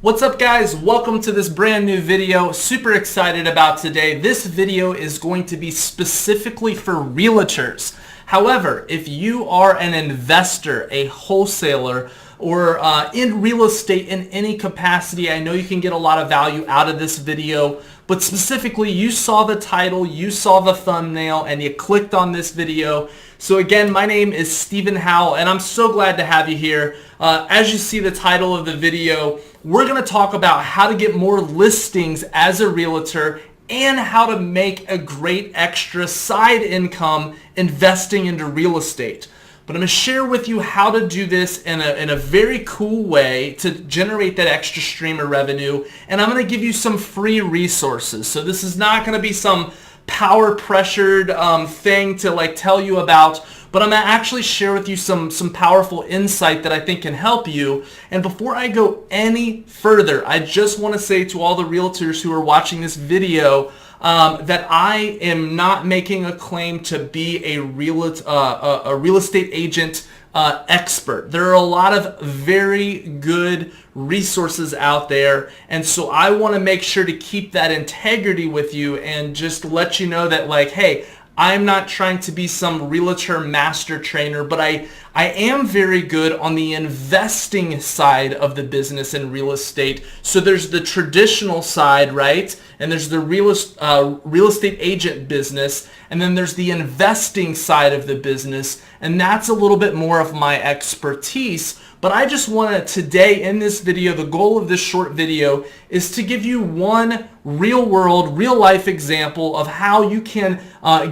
What's up guys? Welcome to this brand new video. Super excited about today. This video is going to be specifically for realtors. However, if you are an investor, a wholesaler, or in real estate in any capacity, I know you can get a lot of value out of this video, but specifically you saw the title, you saw the thumbnail, and you clicked on this video. So again, my name is Stephen Howell, and I'm so glad to have you here. As you see the title of the video, we're going to talk about how to get more listings as a realtor and how to make a great extra side income investing into real estate. But I'm going to share with you how to do this in a very cool way to generate that extra stream of revenue. And I'm going to give you some free resources. So this is not going to be some power pressured thing to tell you about, but I'm going to actually share with you some powerful insight that I think can help you. And before I go any further, I just want to say to all the realtors who are watching this video that I am not making a claim to be a real estate agent expert. There are a lot of very good resources out there, and so I want to make sure to keep that integrity with you and just let you know that hey, I'm not trying to be some realtor master trainer, but I am very good on the investing side of the business in real estate. So there's the traditional side, right? And there's the real estate agent business, and then there's the investing side of the business, and that's a little bit more of my expertise. But I just want to today in this video, the goal of this short video is to give you one real world, real life example of how you can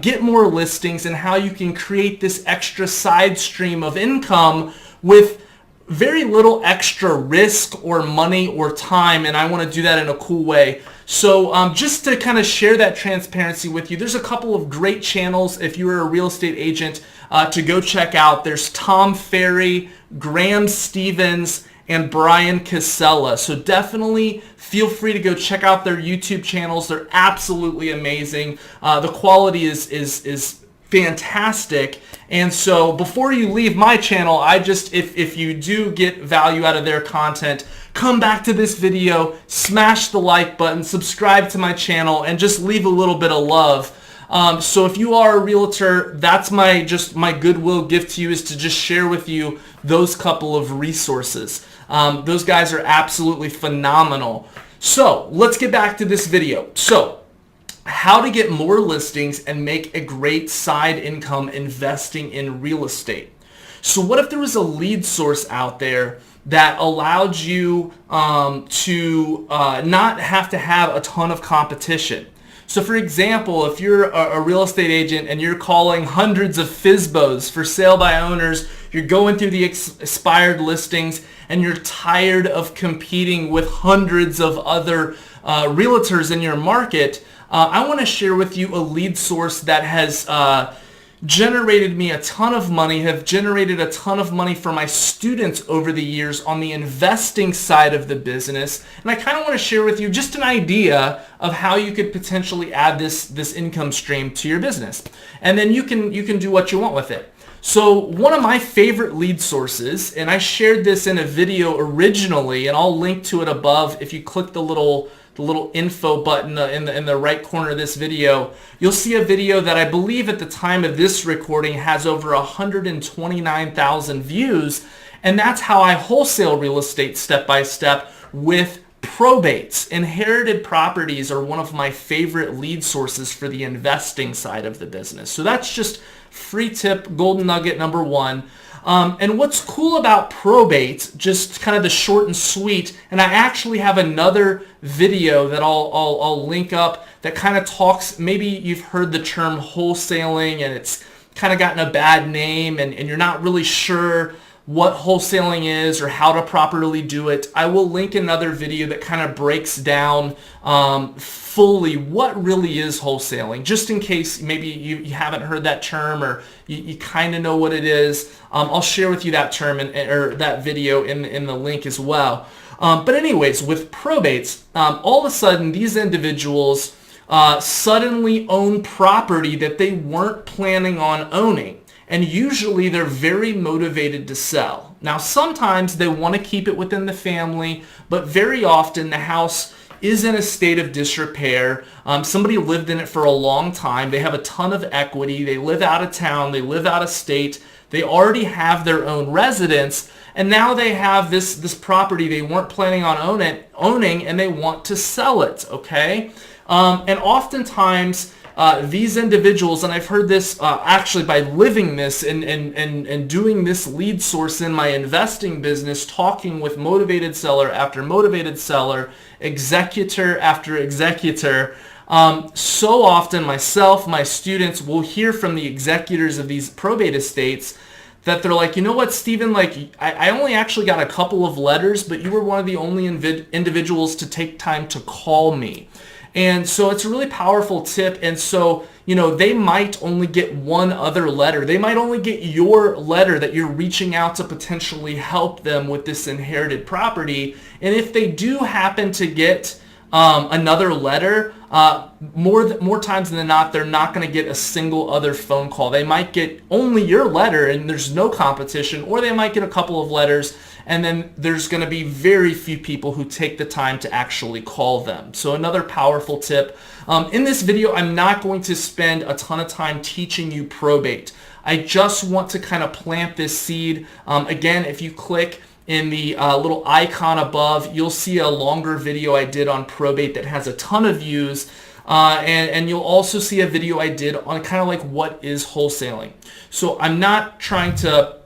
get more listings and how you can create this extra side stream of income with very little extra risk or money or time, and I want to do that in a cool way. So just to kind of share that transparency with you, there's a couple of great channels if you're a real estate agent to go check out. There's Tom Ferry, Graham Stevens, and Brian Casella. So definitely feel free to go check out their YouTube channels. They're absolutely amazing. The quality is fantastic. And so before you leave my channel, if you do get value out of their content, come back to this video, smash the like button, subscribe to my channel, and just leave a little bit of love. So if you are a realtor, that's my goodwill gift to you, is to just share with you those couple of resources. Those guys are absolutely phenomenal. So let's get back to this video. So how to get more listings and make a great side income investing in real estate. So what if there was a lead source out there that allowed you to not have to have a ton of competition? So for example, if you're a real estate agent and you're calling hundreds of FSBOs for sale by owners, you're going through the expired listings, and you're tired of competing with hundreds of other realtors in your market, I want to share with you a lead source that has generated me a ton of money, have generated a ton of money for my students over the years on the investing side of the business. And I kind of want to share with you just an idea of how you could potentially add this income stream to your business. And then you can do what you want with it. So one of my favorite lead sources, and I shared this in a video originally, and I'll link to it above. If you click the little info button in the right corner of this video, you'll see a video that I believe at the time of this recording has over 129,000 views, and that's how I wholesale real estate step by step with probates. Inherited properties are one of my favorite lead sources for the investing side of the business. So that's just free tip, golden nugget number one. And what's cool about probate, just kind of the short and sweet, and I actually have another video that I'll link up that kind of talks, maybe you've heard the term wholesaling and it's kind of gotten a bad name and you're not really sure what wholesaling is or how to properly do it. I will link another video that kind of breaks down fully what really is wholesaling, just in case maybe you haven't heard that term or you kind of know what it is. I'll share with you that term or that video in the link as well. But anyways, with probates, all of a sudden these individuals suddenly own property that they weren't planning on owning. and usually they're very motivated to sell. Now, sometimes they want to keep it within the family, but very often the house is in a state of disrepair. Somebody lived in it for a long time. They have a ton of equity. They live out of town. They live out of state. They already have their own residence, and now they have this property they weren't planning on owning, and they want to sell it, okay? And oftentimes, these individuals, and I've heard this actually by living this and doing this lead source in my investing business, talking with motivated seller after motivated seller, executor after executor. So often myself, my students will hear from the executors of these probate estates that they're like, you know what, Stephen, like I only actually got a couple of letters, but you were one of the only individuals to take time to call me. And so it's a really powerful tip. And so, you know, they might only get one other letter. They might only get your letter that you're reaching out to potentially help them with this inherited property. And if they do happen to get another letter, more times than not, they're not going to get a single other phone call. They might get only your letter and there's no competition, or they might get a couple of letters and then there's going to be very few people who take the time to actually call them. So another powerful tip. In this video, I'm not going to spend a ton of time teaching you probate. I just want to kind of plant this seed. Again, if you click in the little icon above, you'll see a longer video I did on probate that has a ton of views. And you'll also see a video I did on kind of like what is wholesaling. So I'm not trying to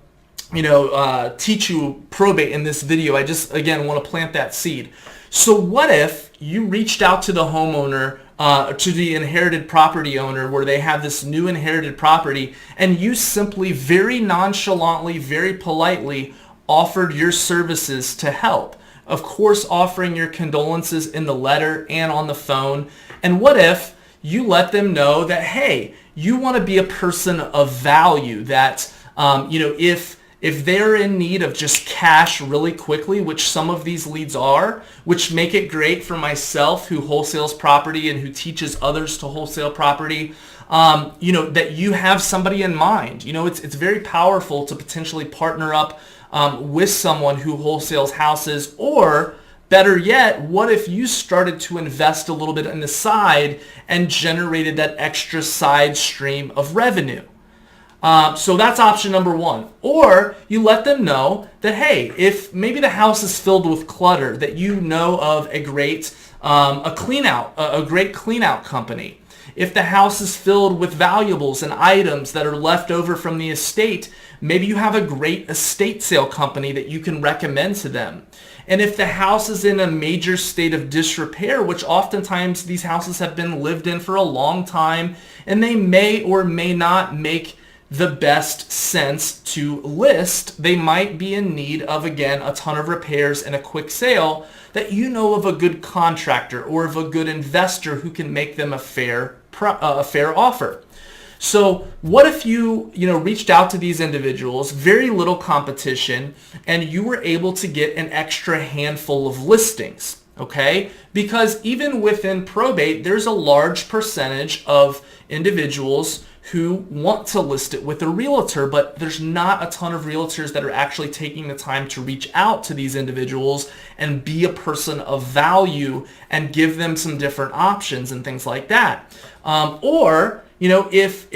teach you probate in this video. I just, again, want to plant that seed. So what if you reached out to the homeowner, to the inherited property owner where they have this new inherited property, and you simply very nonchalantly, very politely offered your services to help? Of course, offering your condolences in the letter and on the phone. And what if you let them know that, hey, you want to be a person of value, that, if they're in need of just cash really quickly, which some of these leads are, which make it great for myself who wholesales property and who teaches others to wholesale property, that you have somebody in mind. It's very powerful to potentially partner up with someone who wholesales houses. Or better yet, what if you started to invest a little bit on the side and generated that extra side stream of revenue? So that's option number one. Or you let them know that, hey, if maybe the house is filled with clutter, that you know of a great a great clean out company. If the house is filled with valuables and items that are left over from the estate, maybe you have a great estate sale company that you can recommend to them. And if the house is in a major state of disrepair, which oftentimes these houses have been lived in for a long time, and they may or may not make the best sense to list, they might be in need of, again, a ton of repairs and a quick sale, that you know of a good contractor or of a good investor who can make them a fair offer. So what if you reached out to these individuals, very little competition, and you were able to get an extra handful of listings? Okay, because even within probate, there's a large percentage of individuals who want to list it with a realtor, but there's not a ton of realtors that are actually taking the time to reach out to these individuals and be a person of value and give them some different options and things like that. Or if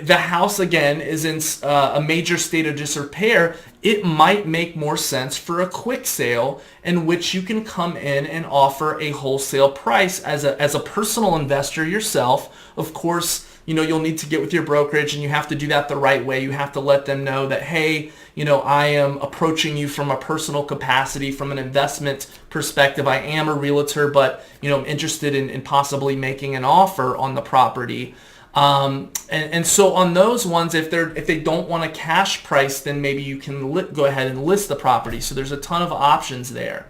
the house, again, is in a major state of disrepair, it might make more sense for a quick sale in which you can come in and offer a wholesale price as a personal investor yourself. Of course, you'll need to get with your brokerage, and you have to do that the right way. You have to let them know that, hey, I am approaching you from a personal capacity, from an investment perspective. I am a realtor, but, I'm interested in possibly making an offer on the property. And so on those ones, if they don't want a cash price, then maybe you can go ahead and list the property. So there's a ton of options there.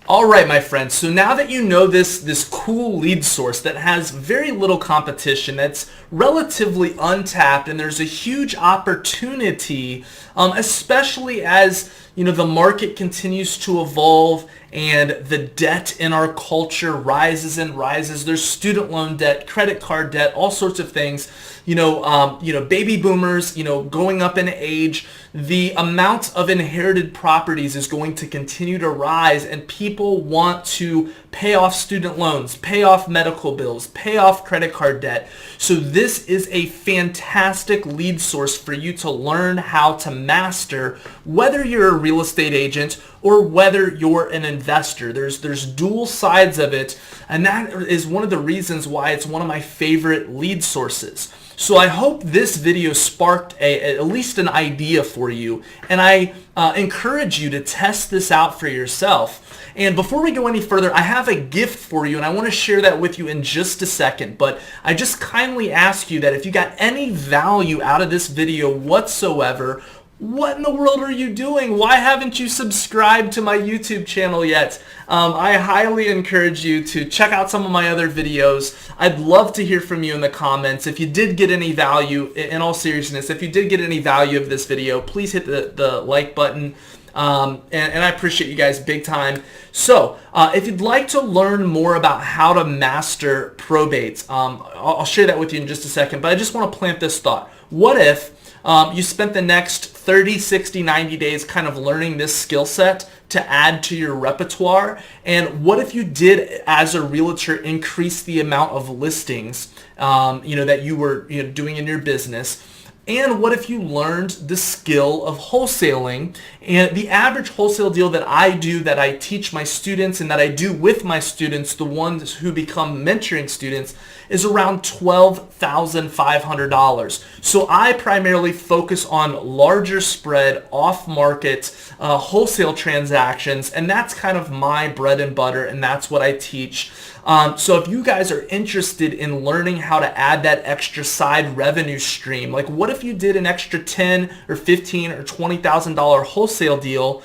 All right, my friends, so now that you know this cool lead source that has very little competition, that's relatively untapped, and there's a huge opportunity, especially as the market continues to evolve and the debt in our culture rises and rises. There's student loan debt, credit card debt, all sorts of things. Baby boomers, going up in age, the amount of inherited properties is going to continue to rise, and people want to pay off student loans, pay off medical bills, pay off credit card debt. So this is a fantastic lead source for you to learn how to master, whether you're a real estate agent or whether you're an investor. There's dual sides of it, and that is one of the reasons why it's one of my favorite lead sources. So I hope this video sparked at least an idea for you, and I encourage you to test this out for yourself. And before we go any further, I have a gift for you, and I want to share that with you in just a second. But I just kindly ask you that if you got any value out of this video whatsoever, what in the world are you doing? Why haven't you subscribed to my YouTube channel yet? I highly encourage you to check out some of my other videos. I'd love to hear from you in the comments. If you did get any value, in all seriousness, if you did get any value of this video, please hit the like button. And I appreciate you guys big time. So if you'd like to learn more about how to master probates, I'll share that with you in just a second, but I just want to plant this thought. What if you spent the next 30, 60, 90 days kind of learning this skill set to add to your repertoire? And what if you did, as a realtor, increase the amount of listings that you were doing in your business? And what if you learned the skill of wholesaling? And the average wholesale deal that I do, that I teach my students and that I do with my students, the ones who become mentoring students, is around $12,500. So I primarily focus on larger spread, off-market wholesale transactions, and that's kind of my bread and butter, and that's what I teach. So if you guys are interested in learning how to add that extra side revenue stream, like what if you did an extra $10 or $15 or $20,000 wholesale deal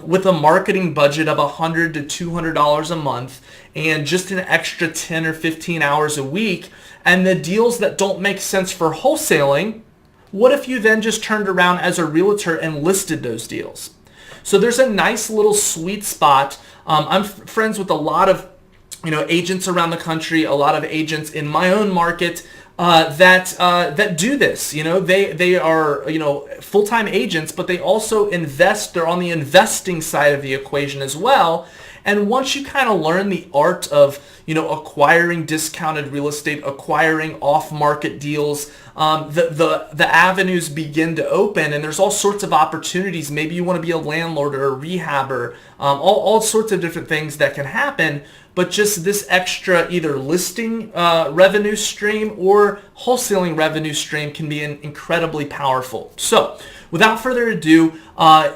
with a marketing budget of $100 to $200 a month and just an extra 10 or 15 hours a week, and the deals that don't make sense for wholesaling, what if you then just turned around as a realtor and listed those deals? So there's a nice little sweet spot. I'm friends with a lot of agents around the country, a lot of agents in my own market that do this. They are full-time agents, but they also invest. They're on the investing side of the equation as well. And once you kind of learn the art of acquiring discounted real estate, acquiring off-market deals, the avenues begin to open, and there's all sorts of opportunities. Maybe you want to be a landlord or a rehabber, all sorts of different things that can happen. But just this extra either listing revenue stream or wholesaling revenue stream can be incredibly powerful. So without further ado,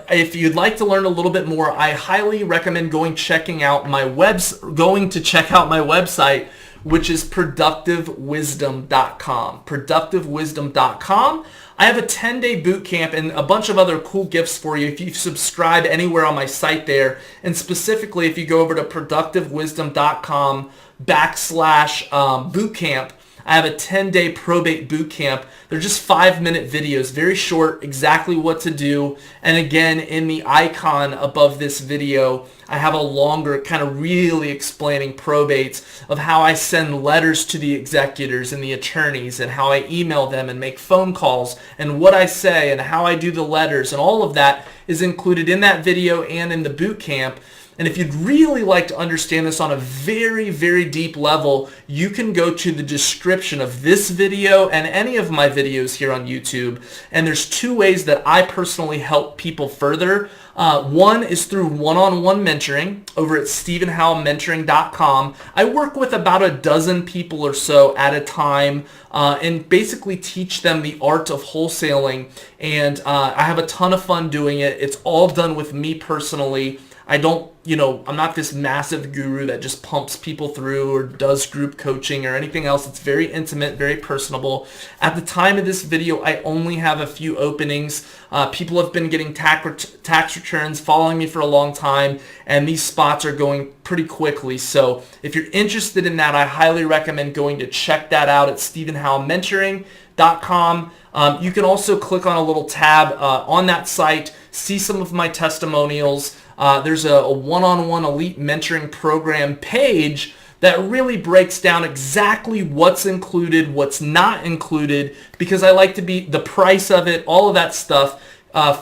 if you'd like to learn a little bit more, I highly recommend going to check out my website, which is productivewisdom.com. Productivewisdom.com. I have a 10-day boot camp and a bunch of other cool gifts for you if you subscribe anywhere on my site there. And specifically, if you go over to productivewisdom.com/bootcamp, I have a 10-day probate boot camp. They're just 5-minute videos, very short, exactly what to do. And again, in the icon above this video, I have a longer kind of really explaining probates of how I send letters to the executors and the attorneys and how I email them and make phone calls and what I say and how I do the letters, and all of that is included in that video and in the boot camp. And if you'd really like to understand this on a very, very deep level, you can go to the description of this video and any of my videos here on YouTube. And there's 2 ways that I personally help people further. One is through one-on-one mentoring over at StephenHowellMentoring.com. I work with about a dozen people or so at a time and basically teach them the art of wholesaling. And I have a ton of fun doing it. It's all done with me personally. I don't, I'm not this massive guru that just pumps people through or does group coaching or anything else. It's very intimate, very personable. At the time of this video, I only have a few openings. People have been getting tax returns, following me for a long time, and these spots are going pretty quickly. So if you're interested in that, I highly recommend going to check that out at StephenHowellMentoring.com. You can also click on a little tab on that site, see some of my testimonials. There's a one-on-one elite mentoring program page that really breaks down exactly what's included, what's not included, because I like to be the price of it, all of that stuff,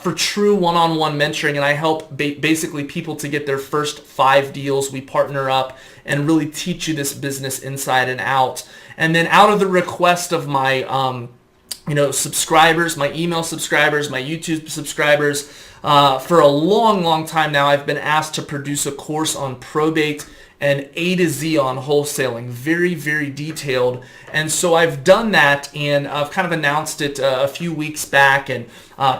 for true one-on-one mentoring. And I help basically people to get their first 5 deals. We partner up and really teach you this business inside and out. And then out of the request of my subscribers, my email subscribers, my YouTube subscribers, for a long time now, I've been asked to produce a course on probate and A to Z on wholesaling, very, very detailed. And so I've done that, and I've kind of announced it a few weeks back, and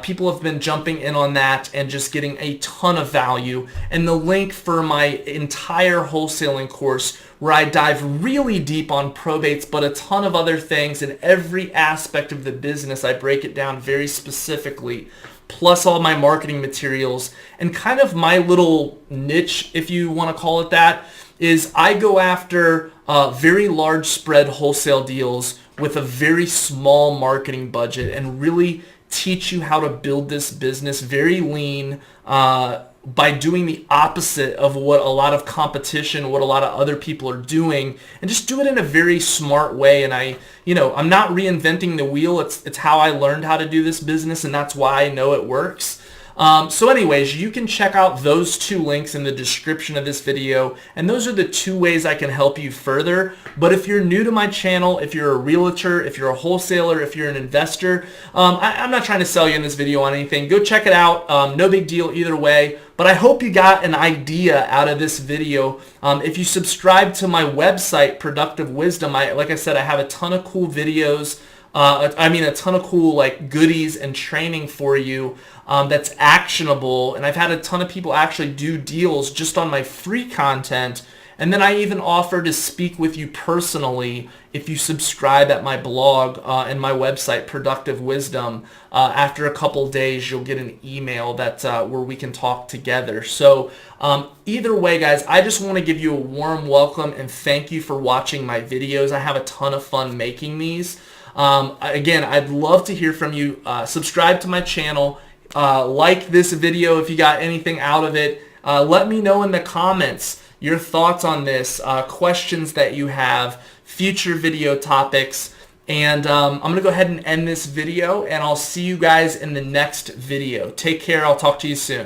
people have been jumping in on that and just getting a ton of value. And the link for my entire wholesaling course, where I dive really deep on probates, but a ton of other things in every aspect of the business, I break it down very specifically, plus all my marketing materials. And kind of my little niche, if you want to call it that, is I go after very large spread wholesale deals with a very small marketing budget and really teach you how to build this business very lean, by doing the opposite of what a lot of competition, what a lot of other people are doing, and just do it in a very smart way. And I'm not reinventing the wheel. It's how I learned how to do this business, and that's why I know it works. So anyways, you can check out those 2 links in the description of this video, and those are the 2 ways I can help you further. But if you're new to my channel, if you're a realtor, if you're a wholesaler, if you're an investor, I'm not trying to sell you in this video on anything. Go check it out. No big deal either way. But I hope you got an idea out of this video. If you subscribe to my website, Productive Wisdom, like I said, I have a ton of cool videos. A ton of cool goodies and training for you that's actionable. And I've had a ton of people actually do deals just on my free content. And then I even offer to speak with you personally if you subscribe at my blog and my website, Productive Wisdom. After a couple days, you'll get an email that where we can talk together. So either way, guys, I just want to give you a warm welcome and thank you for watching my videos. I have a ton of fun making these. Again, I'd love to hear from you. Subscribe to my channel. Like this video if you got anything out of it. Let me know in the comments your thoughts on this, questions that you have, future video topics. And I'm going to go ahead and end this video, and I'll see you guys in the next video. Take care. I'll talk to you soon.